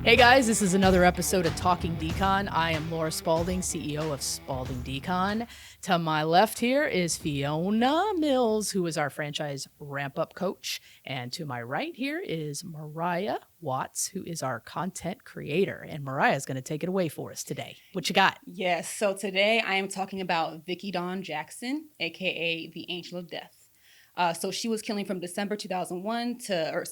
Hey guys, this is another episode of Talking Decon. I am Laura Spalding, CEO of Spalding Decon. To my left here is Fiona Mills, who is our franchise ramp-up coach. And to my right here is Mariah Watts, who is our content creator. And Mariah is going to take it away for us today. What you got? Yes, so today I am talking about Vickie Dawn Jackson, aka the Angel of Death. So she was killing from December 2000 to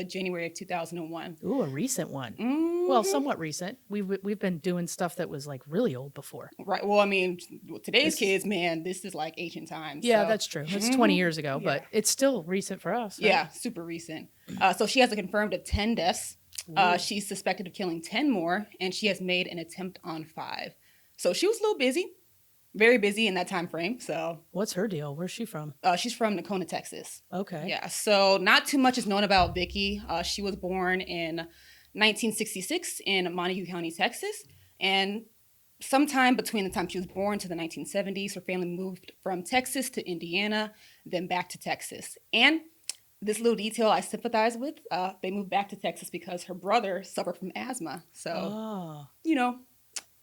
January of 2001. Ooh, a recent one. Mm-hmm. Well, somewhat recent. We've been doing stuff that was like really old before. Right. Well, I mean, today's kids, man, this is like ancient times. Yeah, so. That's true. It's 20 years ago, but it's still recent for us. Right? Yeah, super recent. So she has a confirmed of 10 deaths. She's suspected of killing 10 more, and she has made an attempt on 5. So she was a little busy. Very busy in that time frame. So, what's her deal? Where's she from? She's from Decon, Texas. Okay. Yeah. So not too much is known about Vickie. She was born in 1966 in Montague County, Texas, and sometime between the time she was born to the 1970s, her family moved from Texas to Indiana, then back to Texas. And this little detail I sympathize with. They moved back to Texas because her brother suffered from asthma. So,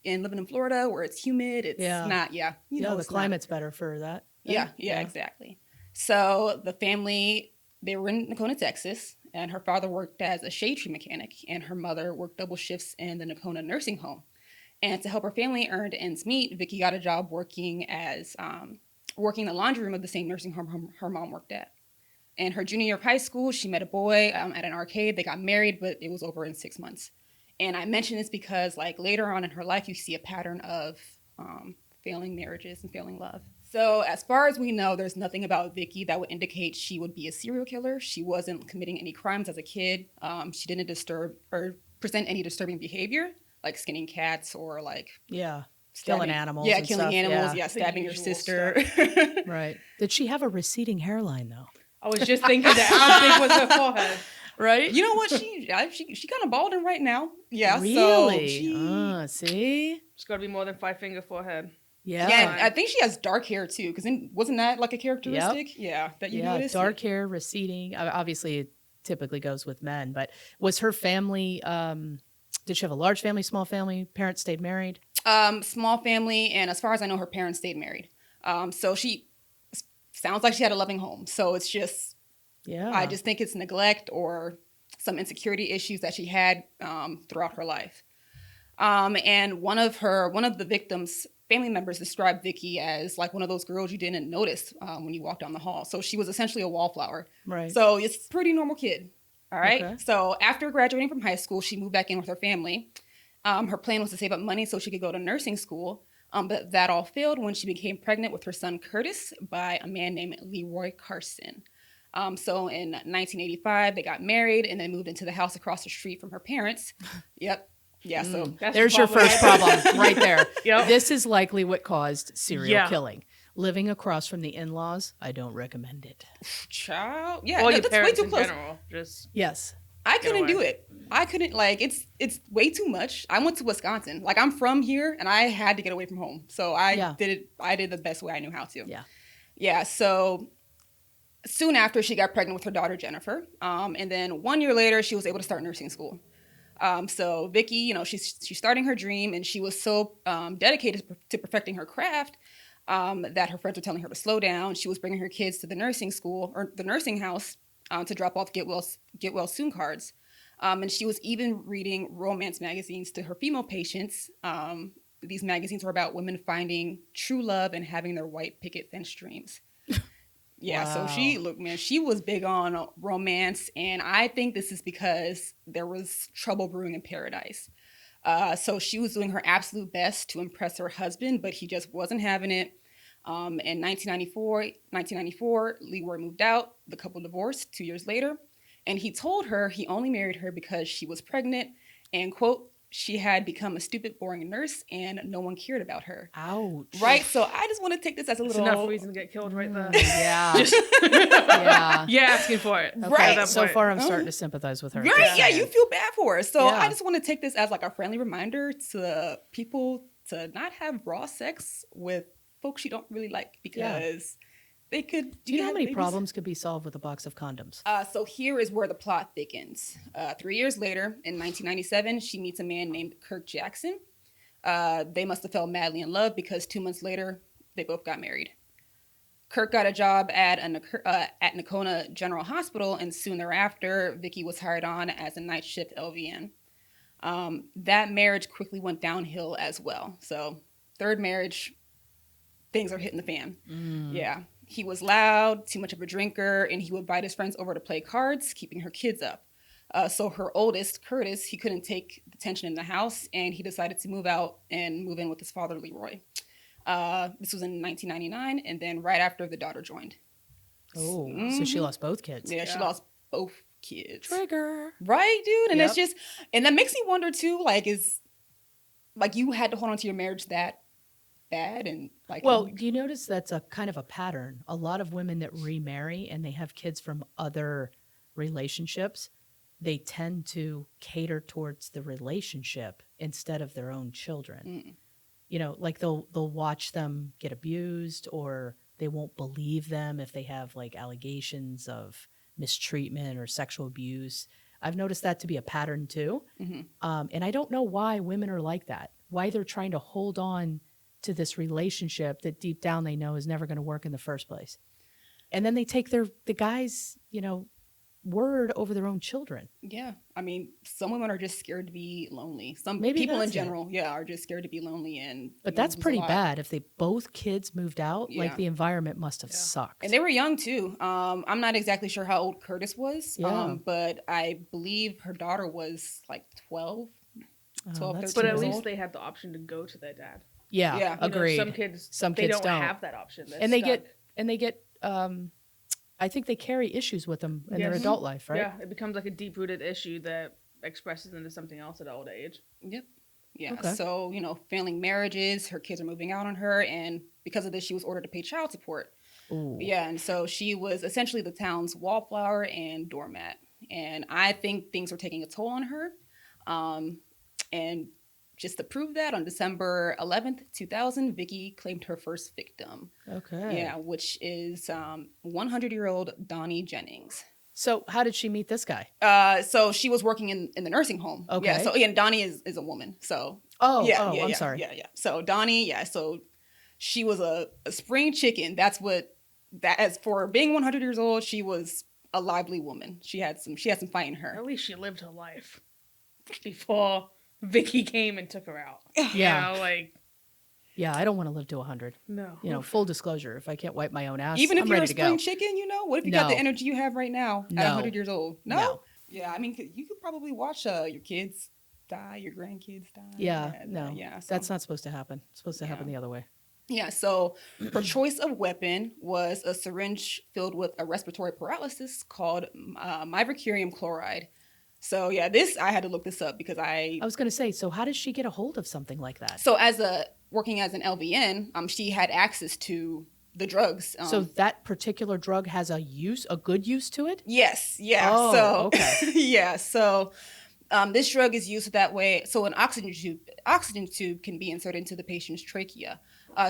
and living in Florida where it's humid, it's not, the climate's better for that. Yeah, exactly. So the family, they were in Decon, Texas, and her father worked as a shade tree mechanic, and her mother worked double shifts in the Decon nursing home. And to help her family earn ends meet, Vickie got a job working in the laundry room of the same nursing home her mom worked at. In her junior year of high school, she met a boy at an arcade. They got married, but it was over in 6 months. And I mention this because, like, later on in her life, you see a pattern of failing marriages and failing love. So as far as we know, there's nothing about Vickie that would indicate she would be a serial killer. She wasn't committing any crimes as a kid. She didn't disturb or present any disturbing behavior, like skinning cats or, like... killing animals. Yeah, killing animals. Yeah, stabbing your sister. Right. Did she have a receding hairline, though? I was just thinking that. How big was her forehead? Right? You know what? She kind of balding right now. Yeah. Really? So see? It's got to be more than 5-finger forehead. Yeah. Yeah, I think she has dark hair, too, because wasn't that like a characteristic? Yep. Yeah, that you noticed? Dark hair, receding. Obviously, it typically goes with men, but was her family, did she have a large family, small family? Parents stayed married? Small family, and as far as I know, her parents stayed married. So she sounds like she had a loving home. So it's just... Yeah, I just think it's neglect or some insecurity issues that she had throughout her life. And one of the victims' family members described Vickie as like one of those girls you didn't notice when you walked down the hall. So she was essentially a wallflower. Right. So it's a pretty normal kid. All right. Okay. So after graduating from high school, she moved back in with her family. Her plan was to save up money so she could go to nursing school. But that all failed when she became pregnant with her son Curtis by a man named Leroy Carson. So in 1985, they got married and then moved into the house across the street from her parents. Yep. Yeah, so there's your first problem right there. Yep. This is likely what caused serial killing. Living across from the in-laws, I don't recommend it. Child. Yeah, well, that's way too close. General, just yes. I couldn't do it. I couldn't, like, it's way too much. I went to Wisconsin. Like, I'm from here, and I had to get away from home. So I did the best way I knew how to. Yeah. Yeah, so... Soon after, she got pregnant with her daughter, Jennifer. And then 1 year later, she was able to start nursing school. So Vickie, she's starting her dream, and she was so dedicated to perfecting her craft that her friends were telling her to slow down. She was bringing her kids to the nursing school or the nursing house to drop off get well soon cards. And she was even reading romance magazines to her female patients. These magazines were about women finding true love and having their white picket fence dreams. Yeah, wow. So she was big on romance, and I think this is because there was trouble brewing in paradise. So she was doing her absolute best to impress her husband, but he just wasn't having it. In 1994, Leroy moved out. The couple divorced 2 years later, and he told her he only married her because she was pregnant, and, quote, she had become a stupid, boring nurse, and no one cared about her. Ouch. Right? So I just want to take this as a little... That's enough reason to get killed right there. Yeah. You're asking for it. Okay. Right. So far, I'm starting to sympathize with her. Right? Yeah, you feel bad for her. So I just want to take this as like a friendly reminder to people to not have raw sex with folks you don't really like because they could. Do you know how many problems could be solved with a box of condoms? So here is where the plot thickens. 3 years later, in 1997, she meets a man named Kirk Jackson. They must have fell madly in love because 2 months later, they both got married. Kirk got a job at Nakona General Hospital, and soon thereafter, Vickie was hired on as a night shift LVN. That marriage quickly went downhill as well. So, third marriage, things are hitting the fan. Yeah. He was loud, too much of a drinker, and he would invite his friends over to play cards, keeping her kids up. So her oldest, Curtis, he couldn't take the tension in the house, and he decided to move out and move in with his father, Leroy. This was in 1999, and then right after, the daughter joined. Oh, so she lost both kids. Yeah, she lost both kids. Trigger. Right, dude? And it's just, and that makes me wonder, too, you had to hold on to your marriage that bad and well, do you notice that's a kind of a pattern? A lot of women that remarry and they have kids from other relationships, they tend to cater towards the relationship instead of their own children. You know, like they'll watch them get abused, or they won't believe them if they have like allegations of mistreatment or sexual abuse. I've noticed that to be a pattern too. And I don't know why women are like that, why they're trying to hold on to this relationship that deep down they know is never going to work in the first place. And then they take the guy's, word over their own children. Yeah. I mean, some women are just scared to be lonely. Some Maybe people in general, are just scared to be lonely. But that's pretty bad. If both kids moved out, like the environment must have sucked. And they were young too. I'm not exactly sure how old Curtis was, but I believe her daughter was like 12, 13 But at least they had the option to go to their dad. Yeah, agreed. Some kids don't have that option. And they get I think they carry issues with them in their adult life, right? Yeah, it becomes like a deep-rooted issue that expresses into something else at old age. Yep. Yeah. Okay. So, failing marriages, her kids are moving out on her, and because of this, she was ordered to pay child support. Ooh. Yeah, and so she was essentially the town's wallflower and doormat. And I think things were taking a toll on her. And just to prove that, on December 11th, 2000, Vickie claimed her first victim. Okay. Yeah, which is 100-year-old Donnie Jennings. So how did she meet this guy? So she was working in the nursing home. Okay. Yeah, so again, Donnie is a woman. So I'm sorry. Yeah. So Donnie, so she was a spring chicken. That's as for being 100 years old, she was a lively woman. She had some fight in her. At least she lived her life before Vickie came and took her out. Yeah. Yeah, I don't want to live to 100. No. Full disclosure, if I can't wipe my own ass, even if I'm you're ready a to spring go. chicken, what if you got the energy you have right now at 100 years old? No. Yeah, I mean, you could probably watch your kids die, your grandkids die. Yeah, so. That's not supposed to happen. It's supposed to happen the other way. Yeah, so her choice of weapon was a syringe filled with a respiratory paralysis called mivacurium chloride. So yeah, I had to look this up because I was going to say, so how did she get a hold of something like that? So working as an LVN, she had access to the drugs. So that particular drug has a good use to it? Yes. Yeah. Oh, so, okay. Yeah. So this drug is used that way. So an oxygen tube can be inserted into the patient's trachea.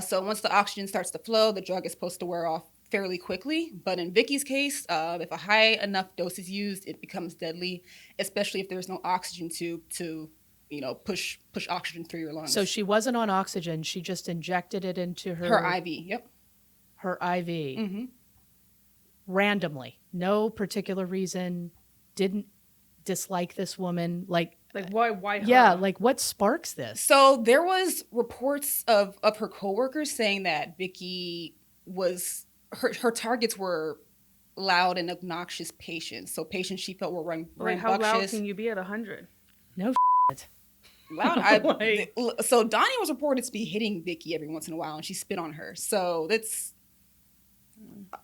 So once the oxygen starts to flow, the drug is supposed to wear off fairly quickly. But in Vickie's case, if a high enough dose is used, it becomes deadly, especially if there's no oxygen tube to push oxygen through your lungs. So she wasn't on oxygen. She just injected it into her IV. Yep. Her IV. Mm-hmm. Randomly. No particular reason. Didn't dislike this woman. Like why her? Yeah, like what sparks this? So there was reports of her coworkers saying that Vickie was her targets were loud and obnoxious patients. So patients she felt were rambunctious. How loud can you be at 100? No loud. So Donnie was reported to be hitting Vickie every once in a while, and she spit on her. So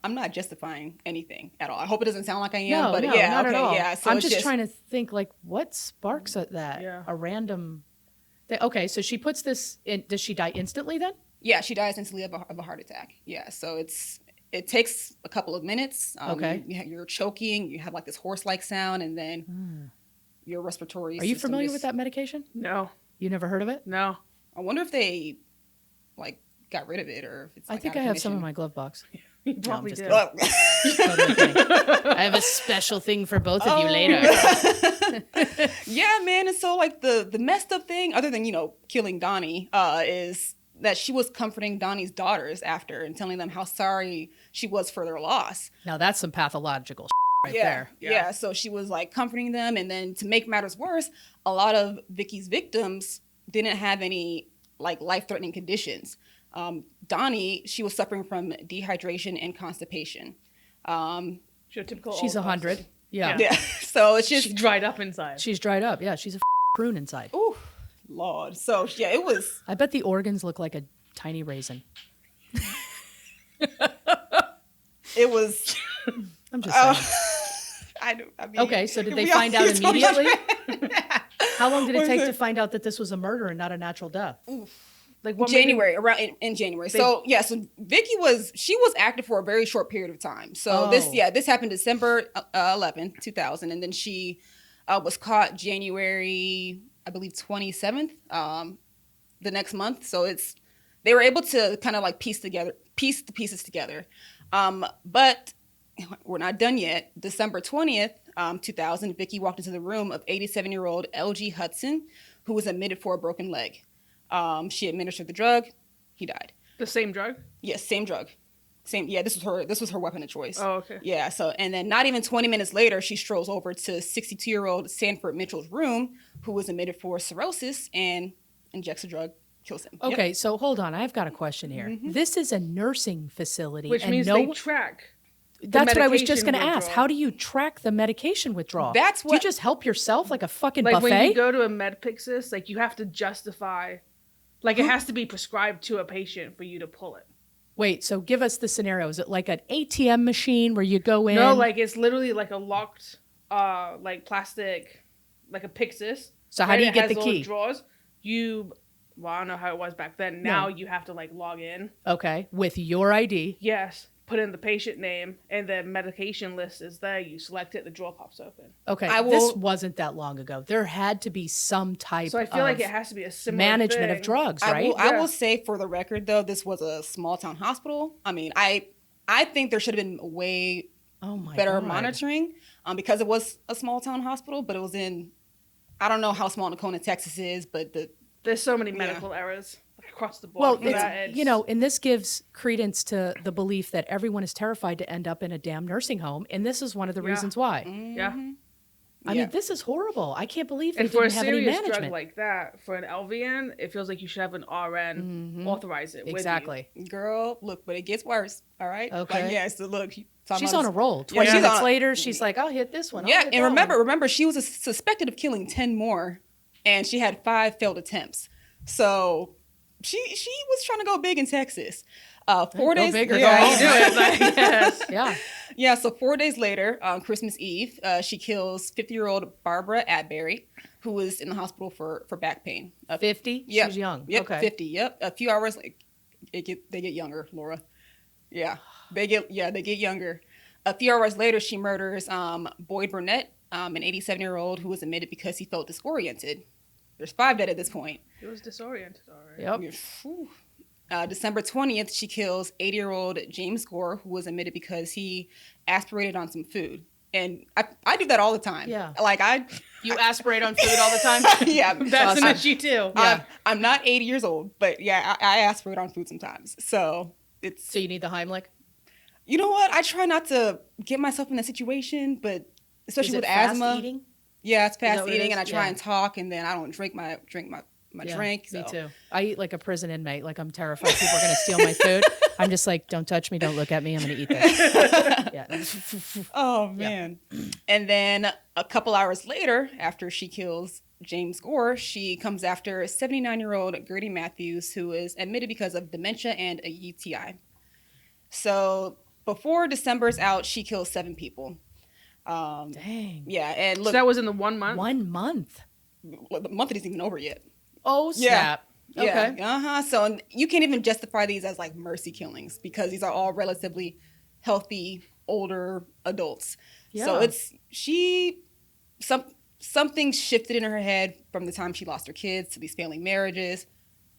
I'm not justifying anything at all. I hope it doesn't sound like I am. No, but not at all. Yeah. So I'm just trying to think, what sparks at that? Yeah. A random. Okay, so she puts this in. Does she die instantly then? Yeah, she dies instantly of a heart attack. Yeah, so it takes a couple of minutes. Okay. You're choking. You have this horse-like sound, and then your respiratory. Are you familiar with that medication? No. You never heard of it? No. I wonder if they got rid of it, or if it's. I think I have some in my glove box. You probably do. Totally kidding. I have a special thing for both of you later. Yeah, man. And so, like, the messed up thing, other than, killing Donnie, is that she was comforting Donnie's daughters after and telling them how sorry she was for their loss. Now, that's some pathological right yeah, there. Yeah. So she was, like, comforting them. And then to make matters worse, a lot of Vickie's victims didn't have any, like, life-threatening conditions. Donnie, she was suffering from dehydration and constipation. She's 100. Yeah. So it's just she's dried up inside. She's dried up. Yeah, she's a prune inside. Ooh, Lord. So yeah, it was. I bet the organs look like a tiny raisin. It was. I'm just saying. I mean, okay, so did they find out immediately? How long did it take to find out that this was a murder and not a natural death? Oof. Like what January, around in January. So Vickie was active for a very short period of time. So this happened December 11th, 2000, and then she was caught January, I believe 27th, the next month. So they were able to kind of like piece the pieces together. But we're not done yet. December 20th, 2000, Vickie walked into the room of 87-year-old L.G. Hudson, who was admitted for a broken leg. She administered the drug. He died. The same drug? Yes, same drug. Same. Yeah, this was her weapon of choice. Oh, okay. Yeah. So, and then not even 20 minutes later, she strolls over to 62-year-old Sanford Mitchell's room, who was admitted for cirrhosis, and injects the drug, kills him. Okay, so hold on. I've got a question here. Mm-hmm. This is a nursing facility, which means they track. That's what I was just going to ask. How do you track the medication withdrawal? That's what. Do you just help yourself like a fucking like buffet? When you go to a MedPixis, like you have to justify. Like, it has to be prescribed to a patient for you to pull it. Wait, so give us the scenario. Is it like an ATM machine where you go in? No, like, it's literally like a locked, like, plastic, like a Pixis. So how do you get the key? Drawers. I don't know how it was back then. Now you have to, like, log in. Okay, with your ID. Yes. Put in the patient name, and the medication list is there. You select it, the drawer pops open. Okay, this wasn't that long ago. There had to be some type of So I feel like it has to be a similar management thing. of drugs, right? I will say, for the record, though, this was a small-town hospital. I mean, I think there should have been way better monitoring because it was a small-town hospital, but it was in, I don't know how small Nakona, Texas is, but there's so many medical errors across the board. Well, and this gives credence to the belief that everyone is terrified to end up in a damn nursing home, and this is one of the reasons why. Mm-hmm. Yeah. I mean, this is horrible. I can't believe they and for didn't a have any serious management. drug like that, for an LVN, it feels like you should have an RN authorize it. Exactly. With you. Girl, look, but it gets worse. All right. Okay. So look, she's on a roll. 20 minutes later, she's like, "I'll hit this one." Yeah, and remember, she was suspected of killing 10 more, and she had 5 failed attempts. So she was trying to go big in Texas. 4 days. Go bigger. Yeah, you do it. Yes. Yeah. Yeah. So 4 days later, on Christmas Eve, she kills 50-year-old Barbara Atbury, who was in the hospital for back pain. 50. Yeah. She was young. Yep. Okay. 50. Yep. A few hours, they get younger, Laura. Yeah. They get younger. A few hours later, she murders Boyd Burnett, an 87-year-old who was admitted because he felt disoriented. There's 5 dead at this point. He was disoriented already. Yep. December 20th, she kills 80-year-old James Gore, who was admitted because he aspirated on some food. And I do that all the time. Yeah. You aspirate on food all the time? Yeah. That's an issue too. Yeah. I'm not 80 years old, but yeah, I aspirate on food sometimes. So So you need the Heimlich? You know what? I try not to get myself in that situation, but especially with asthma. Fast eating? Yeah, it's fast eating, and I try and talk, and then I don't drink my drink. So. Me too. I eat like a prison inmate. Like I'm terrified people are going to steal my food. I'm just like, don't touch me. Don't look at me. I'm going to eat this. Yeah. Oh, man. Yeah. And then a couple hours later, after she kills James Gore, she comes after 79-year-old Gertie Matthews, who is admitted because of dementia and a UTI. So before December's out, she kills 7 people. Dang. Yeah. And look, so that was in the 1 month? 1 month. The month isn't even over yet. Oh, snap. Yeah. Okay. Yeah. So you can't even justify these as like mercy killings because these are all relatively healthy, older adults. Yeah. So it's something shifted in her head from the time she lost her kids to these failing marriages,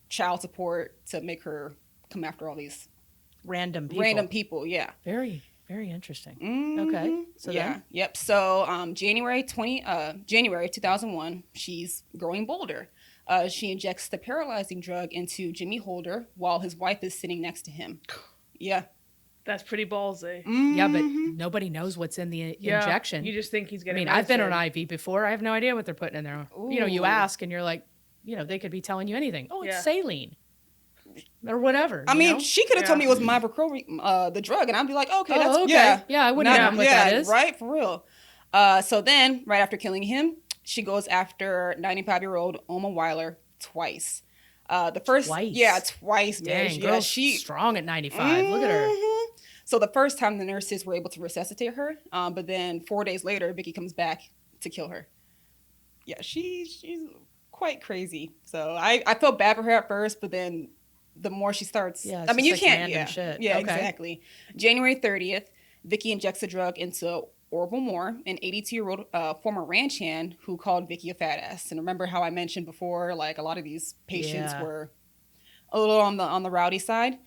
child support to make her come after all these random people. Random people, yeah. Very, very interesting. Mm-hmm. Okay. So then? Yep. So January 2001, she's growing bolder. She injects the paralyzing drug into Jimmy Holder while his wife is sitting next to him. Yeah. That's pretty ballsy. Mm-hmm. Yeah, but nobody knows what's in the injection. You just think he's getting I've been on IV before. I have no idea what they're putting in there. Ooh. You ask and you're like, they could be telling you anything. Oh, it's saline. Or whatever. She could have told me it was mivacromium, the drug, and I'd be like, okay, that's okay. Yeah, I wouldn't know what that is. Right, for real. So then, right after killing him, she goes after 95-year-old Oma Weiler twice. Twice? Yeah, twice, man. Dang, girl, she's strong at 95. Look at her. So the first time the nurses were able to resuscitate her, but then 4 days later, Vickie comes back to kill her. Yeah, she's quite crazy. So I felt bad for her at first, but then the more she starts, you can't. Yeah, shit. Yeah, okay. Exactly. January 30th, Vickie injects the drug into Orville Moore, an 82-year-old former ranch hand who called Vickie a fat ass. And remember how I mentioned before, like a lot of these patients were a little on the rowdy side.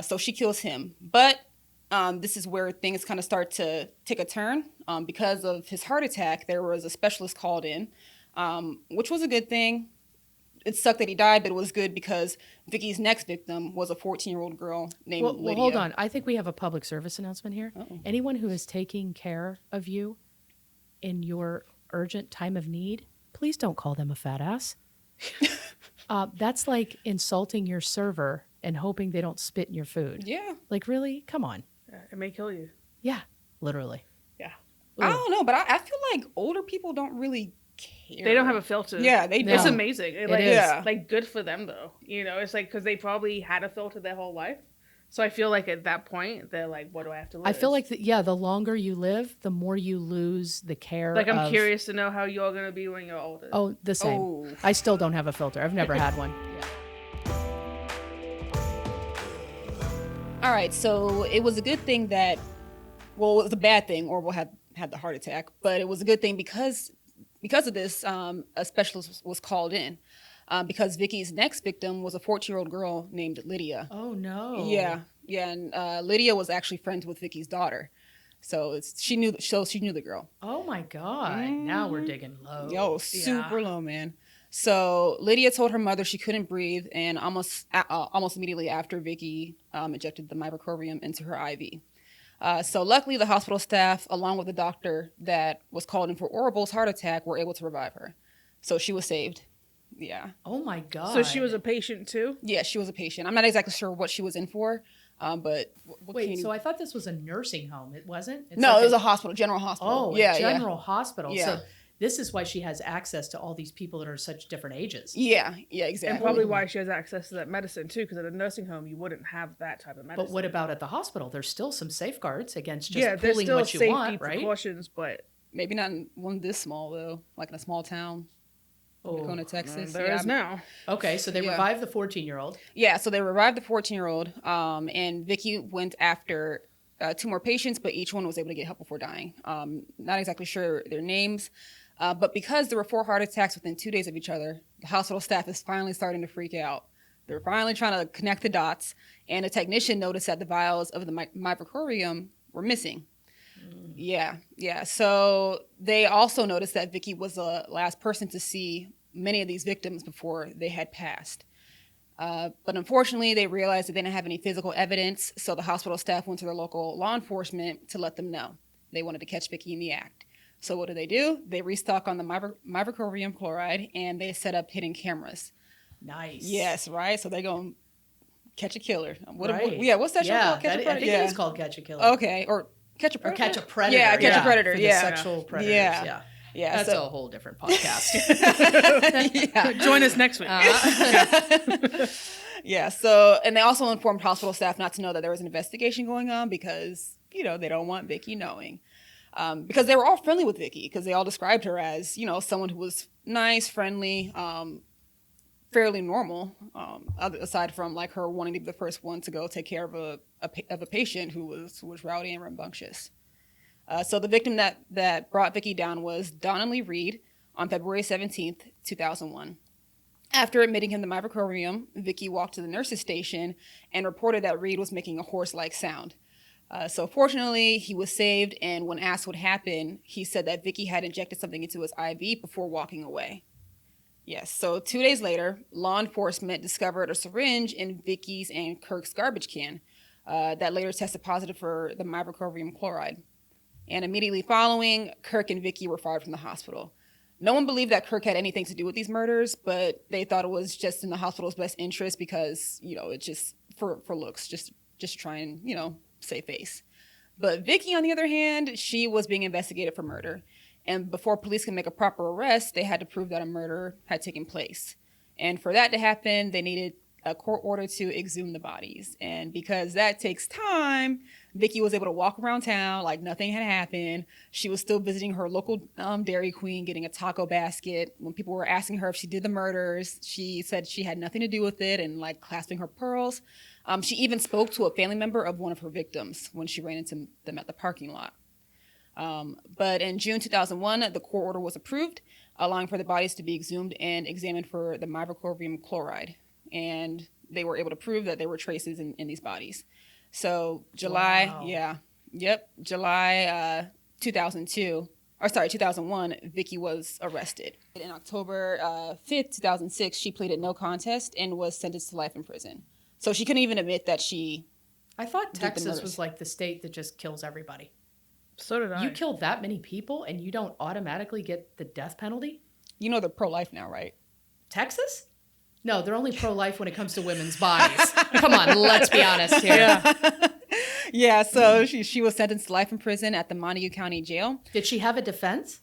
So she kills him, but this is where things kind of start to take a turn. Because of his heart attack, there was a specialist called in, which was a good thing. It sucked that he died, but it was good because Vickie's next victim was a 14-year-old girl named Lydia. Well, hold on. I think we have a public service announcement here. Uh-oh. Anyone who is taking care of you in your urgent time of need, please don't call them a fat ass. That's like insulting your server and hoping they don't spit in your food. Yeah. Like, really? Come on. It may kill you. Yeah, literally. Yeah. Ooh. I don't know, but I feel like older people don't really care. They don't have a filter. Yeah, they do. It's amazing. It is. Like, good for them, though. It's like, because they probably had a filter their whole life. So I feel like at that point, they're like, what do I have to lose? I feel like, the longer you live, the more you lose the care Like, I'm curious to know how you're going to be when you're older. Oh, the same. Oh. I still don't have a filter. I've never had one. Yeah. All right, so it was a good thing that, well, it was a bad thing, Orville had the heart attack, but it was a good thing because of this, a specialist was called in because Vickie's next victim was a 14-year-old girl named Lydia. Oh, no. Yeah, and Lydia was actually friends with Vickie's daughter. So she knew the girl. Oh, my God. Now we're digging low. Yo, super low, man. So Lydia told her mother she couldn't breathe, and almost immediately after, Vickie injected the mivacromium into her IV. So luckily, the hospital staff, along with the doctor that was called in for Orville's heart attack, were able to revive her. So she was saved. Yeah. Oh, my God. So she was a patient, too? Yeah, she was a patient. I'm not exactly sure what she was in for, but... Wait, so I thought this was a nursing home. It wasn't? It was a hospital, general hospital. Oh, yeah, general hospital. Yeah. So this is why she has access to all these people that are such different ages. Yeah, exactly. And probably why she has access to that medicine, too, because at a nursing home, you wouldn't have that type of medicine. But what about at the hospital? There's still some safeguards against just there's pulling still what you safety want, right? precautions, but... Maybe not in one this small, though, like in a small town. Decon, Texas. There is now. Okay, so they revived the 14-year-old. Yeah, so they revived the 14-year-old, and Vickie went after 2 more patients, but each one was able to get help before dying. Not exactly sure their names, but because there were 4 heart attacks within 2 days of each other, the hospital staff is finally starting to freak out. They're finally trying to connect the dots, and a technician noticed that the vials of the mivacromium were missing. Yeah. So they also noticed that Vickie was the last person to see many of these victims before they had passed. But unfortunately, they realized that they didn't have any physical evidence, so the hospital staff went to their local law enforcement to let them know. They wanted to catch Vickie in the act. So what do? They restock on the mivacromium chloride, and they set up hidden cameras. Nice. Yes, right? So they're going to catch a killer. What's that show called? I think it is called Catch a Killer. Okay, or Catch a Predator? Or Catch a Predator. Yeah, Catch a Predator, For the sexual predators, yeah. That's a whole different podcast. Join us next week. Yeah, so, and they also informed hospital staff not to know that there was an investigation going on because, they don't want Vickie knowing. Because they were all friendly with Vickie because they all described her as, someone who was nice, friendly, fairly normal, aside from like her wanting to be the first one to go take care of a patient who was rowdy and rambunctious. So the victim that brought Vickie down was Donnelly Reed on February 17th, 2001. After admitting him to mivacorium, Vickie walked to the nurse's station and reported that Reed was making a horse-like sound. So fortunately, he was saved, and when asked what happened, he said that Vickie had injected something into his IV before walking away. Yes, so 2 days later, law enforcement discovered a syringe in Vickie's and Kirk's garbage can that later tested positive for the mivacorium chloride. And immediately following, Kirk and Vickie were fired from the hospital. No one believed that Kirk had anything to do with these murders, but they thought it was just in the hospital's best interest because, it's just for looks, just try and, save face. But Vickie, on the other hand, she was being investigated for murder. And before police could make a proper arrest, they had to prove that a murder had taken place. And for that to happen, they needed a court order to exhume the bodies. And because that takes time, Vickie was able to walk around town like nothing had happened. She was still visiting her local Dairy Queen, getting a taco basket. When people were asking her if she did the murders, she said she had nothing to do with it and like clasping her pearls. She even spoke to a family member of one of her victims when she ran into them at the parking lot. But in June 2001, the court order was approved, allowing for the bodies to be exhumed and examined for the mivacorium chloride. And they were able to prove that there were traces in these bodies. So July 2001, Vickie was arrested. In October 5th, 2006, she pleaded no contest and was sentenced to life in prison. So she couldn't even admit that she I thought Texas was like the state that just kills everybody. So did I. You kill that many people and you don't automatically get the death penalty? You know they're pro-life now, right? Texas? No, they're only pro-life when it comes to women's bodies. Come on, let's be honest here. Yeah. Yeah, so she was sentenced to life in prison at the Montague County Jail. Did she have a defense?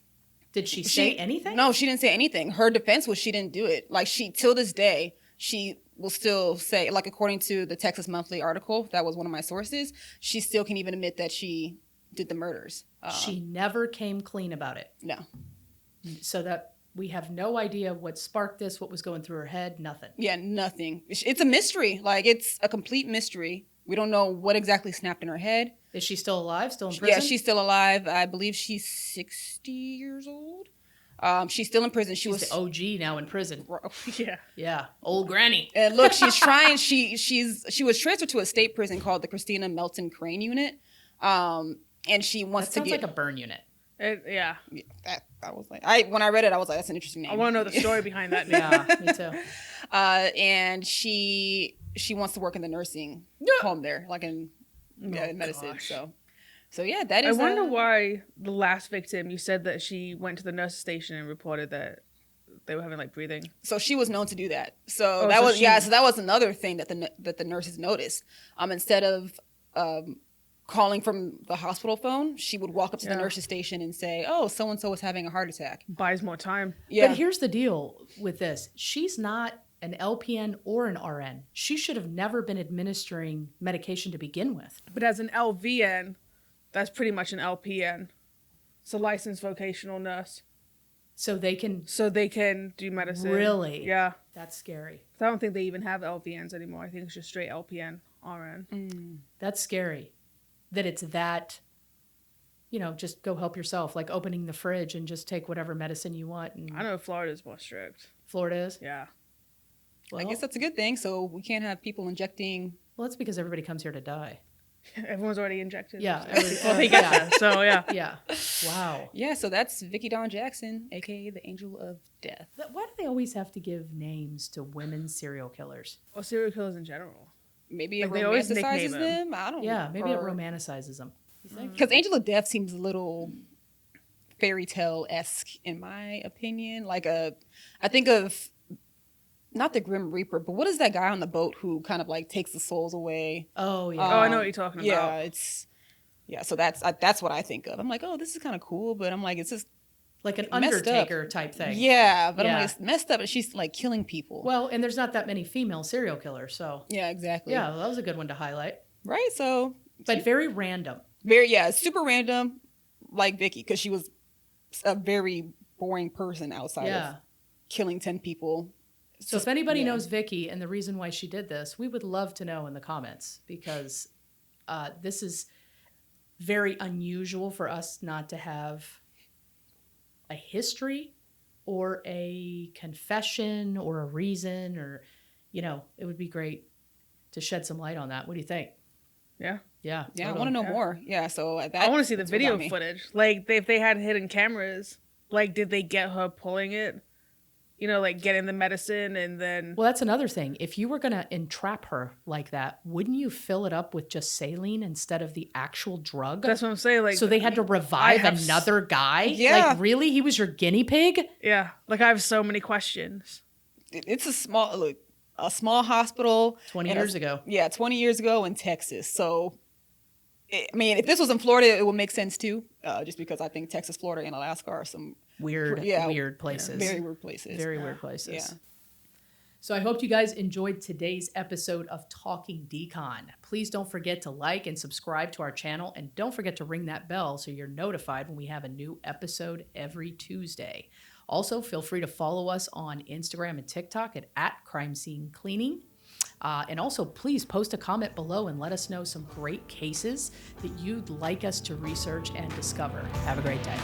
Did she say anything? No, she didn't say anything. Her defense was she didn't do it. Like, till this day, she will still say, like, according to the Texas Monthly article, that was one of my sources, she still can't even admit that she did the murders. She never came clean about it. No. So that we have no idea what sparked this, what was going through her head, nothing. Yeah, nothing. It's a mystery. Like, it's a complete mystery. We don't know what exactly snapped in her head. Is she still alive? Still in prison? Yeah, she's still alive. I believe she's 60 years old. She's still in prison. She's the OG now in prison. Yeah. Yeah. Old granny. And look, she's trying. She was transferred to a state prison called the Christina Melton Crane Unit. And she wants to get... That sounds like a burn unit. Yeah. That was like, when I read it, I was like, that's an interesting name. I want to know the story behind that name. Yeah, me too. And she wants to work in the nursing home there, like in medicine. Gosh. So yeah, that is. I wonder why the last victim, you said that she went to the nurse station and reported that they were having like breathing. So she was known to do that. So that was another thing that the nurses noticed. Instead of calling from the hospital phone, she would walk up to the nurse's station and say, "Oh, so and so was having a heart attack." Buys more time. Yeah. But here's the deal with this: she's not an LPN or an RN. She should have never been administering medication to begin with. But as an LVN, that's pretty much an LPN. It's a licensed vocational nurse. So they can do medicine. Really? Yeah. That's scary. I don't think they even have LVNs anymore. I think it's just straight LPN, RN. That's scary. That it's that, just go help yourself, like opening the fridge and just take whatever medicine you want. And I know Florida's more strict. Florida is? Yeah. Well, I guess that's a good thing. So we can't have people injecting. Well, it's because everybody comes here to die. Everyone's already injected. Yeah. They get that. So, yeah. Yeah. Wow. Yeah, so that's Vickie Dawn Jackson, a.k.a. the Angel of Death. Why do they always have to give names to women serial killers? Or serial killers in general. Maybe it romanticizes them. I don't know. Yeah, maybe it romanticizes them. Because Angel of Death seems a little fairy tale-esque, in my opinion. Like I think of, not the Grim Reaper, but what is that guy on the boat who kind of like takes the souls away? Oh, yeah. I know what you're talking about. So that's what I think of. I'm like, oh, this is kind of cool, but I'm like, it's just like an Undertaker type thing. Yeah, but I'm like, it's messed up, and she's like killing people. Well, and there's not that many female serial killers, so. Yeah, exactly. Yeah, well, that was a good one to highlight. Right, so. But very random. Super random, like Vickie, because she was a very boring person outside of killing 10 people. So if anybody knows Vickie and the reason why she did this, we would love to know in the comments, because this is very unusual for us not to have a history or a confession or a reason, or, it would be great to shed some light on that. What do you think? Yeah. Yeah. Yeah. I want to know more. Yeah. So I want to see the video footage. Like, if they had hidden cameras, like, did they get her pulling it? Like getting the medicine and then... Well, that's another thing. If you were going to entrap her like that, wouldn't you fill it up with just saline instead of the actual drug? That's what I'm saying. Like, so they had to revive another guy? Yeah. Like, really? He was your guinea pig? Yeah. Like, I have so many questions. It's a small hospital. 20 years ago. Yeah, 20 years ago in Texas. So, if this was in Florida, it would make sense too. Just because I think Texas, Florida, and Alaska are some weird places. Very weird places. Very weird places. Yeah. So I hope you guys enjoyed today's episode of Talking Decon. Please don't forget to like and subscribe to our channel, and don't forget to ring that bell so you're notified when we have a new episode every Tuesday. Also, feel free to follow us on Instagram and TikTok at Crime Scene Cleaning. And also, please post a comment below and let us know some great cases that you'd like us to research and discover. Have a great day.